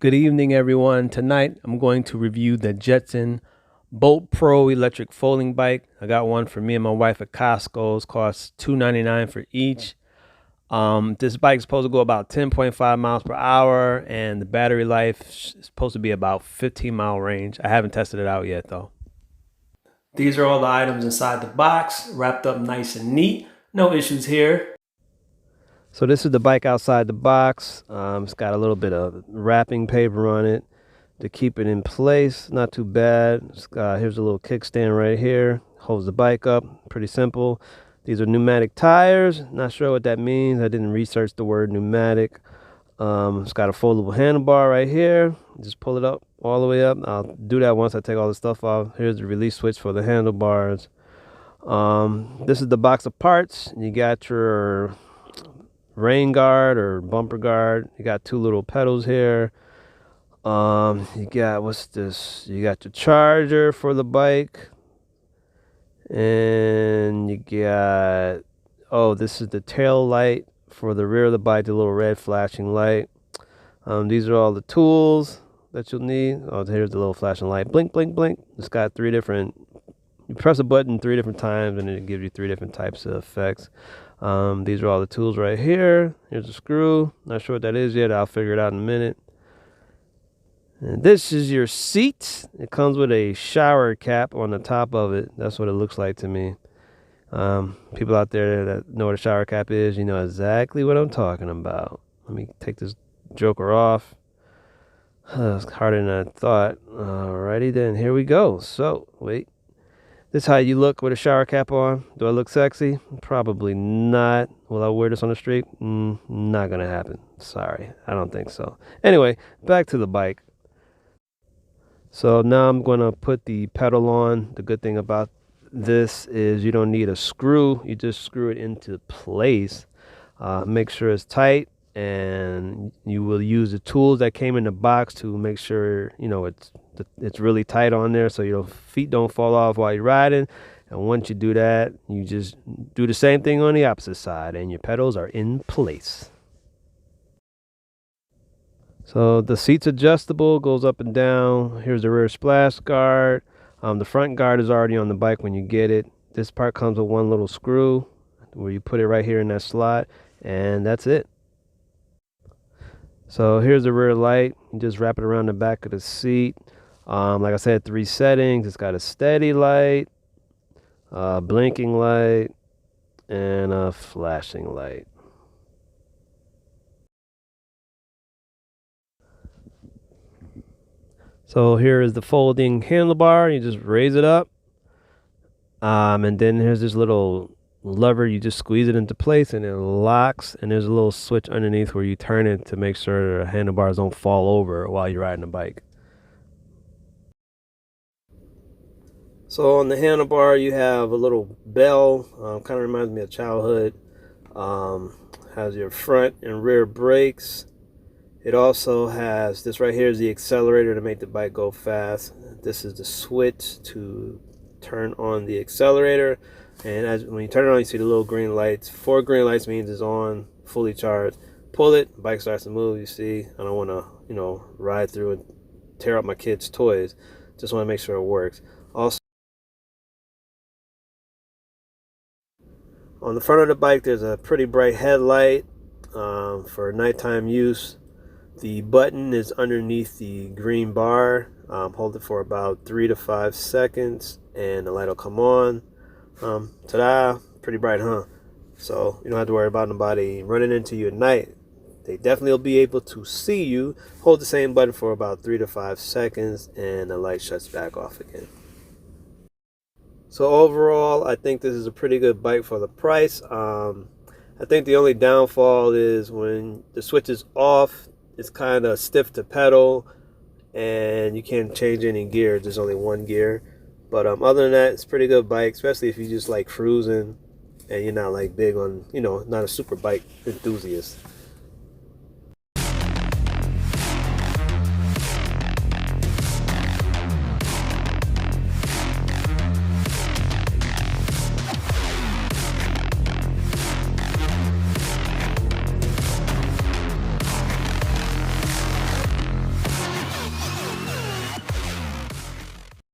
Good evening, everyone. Tonight, I'm going to review the Jetson Bolt Pro electric folding bike. I got one for me and my wife at Costco. It costs $2.99 for each. This bike is supposed to go about 10.5 miles per hour, and the battery life is supposed to be about 15-mile range. I haven't tested it out yet, though. These are all the items inside the box, wrapped up nice and neat. No issues here. So this is the bike outside the box. It's got a little bit of wrapping paper on it to keep it in place. Not too bad. Here's a little kickstand right here. Holds the bike up. Pretty simple. These are pneumatic tires. Not sure what that means. I didn't research the word pneumatic. It's got a foldable handlebar right here. Just pull it up all the way up. I'll do that once I take all the stuff off. Here's the release switch for the handlebars. This is the box of parts. You got your rain guard or bumper guard. You got two little pedals here. You got, what's this? You got your charger for the bike. And you got, oh, this is the tail light for the rear of the bike, the little red flashing light. These are all the tools that you'll need. Oh, here's the little flashing light. Blink, blink, blink. It's got three different, you press a button 3 different times and it gives you 3 different types of effects. These are all the tools right here. Here's a screw. Not sure what that is yet. I'll figure it out in a minute. And this is your seat. It comes with a shower cap on the top of it. That's what it looks like to me. People out there that know what a shower cap is, you know exactly what I'm talking about. Let me take this joker off. It's harder than I thought. Alrighty then, here we go. So, wait. This is how you look with a shower cap on. Do I look sexy? Probably not. Will I wear this on the street? Not gonna happen. Sorry, I don't think so. Anyway, back to the bike. So now I'm gonna put the pedal on. The good thing about this is you don't need a screw. You just screw it into place. Make sure it's tight, and you will use the tools that came in the box to make sure it's really tight on there, so your feet don't fall off while you're riding. And once you do that, you just do the same thing on the opposite side, and your pedals are in place. So the seat's adjustable, goes up and down. Here's the rear splash guard. The front guard is already on the bike when you get it. This part comes with one little screw where you put it right here in that slot, and that's it. So here's the rear light. You just wrap it around the back of the seat. Like I said, 3 settings. It's got a steady light, a blinking light, and a flashing light. So here is the folding handlebar. You just raise it up. And then here's this little lever. You just squeeze it into place and it locks. And there's a little switch underneath where you turn it to make sure the handlebars don't fall over while you're riding the bike. So on the handlebar, you have a little bell. Kind of reminds me of childhood. Has your front and rear brakes. It also has, this right here is the accelerator to make the bike go fast. This is the switch to turn on the accelerator. And when you turn it on, you see the little green lights. 4 green lights means it's on, fully charged. Pull it, the bike starts to move, you see. I don't want to, ride through and tear up my kids' toys. Just want to make sure it works. Also, on the front of the bike, there's a pretty bright headlight for nighttime use. The button is underneath the green bar. Hold it for about 3 to 5 seconds and the light will come on. Ta-da! Pretty bright, huh? So you don't have to worry about nobody running into you at night. They definitely will be able to see you. Hold the same button for about 3 to 5 seconds and the light shuts back off again. So overall, I think this is a pretty good bike for the price. I think the only downfall is when the switch is off, it's kind of stiff to pedal and you can't change any gear. There's only one gear. But other than that, it's a pretty good bike, especially if you just like cruising and you're not like big on, not a super bike enthusiast.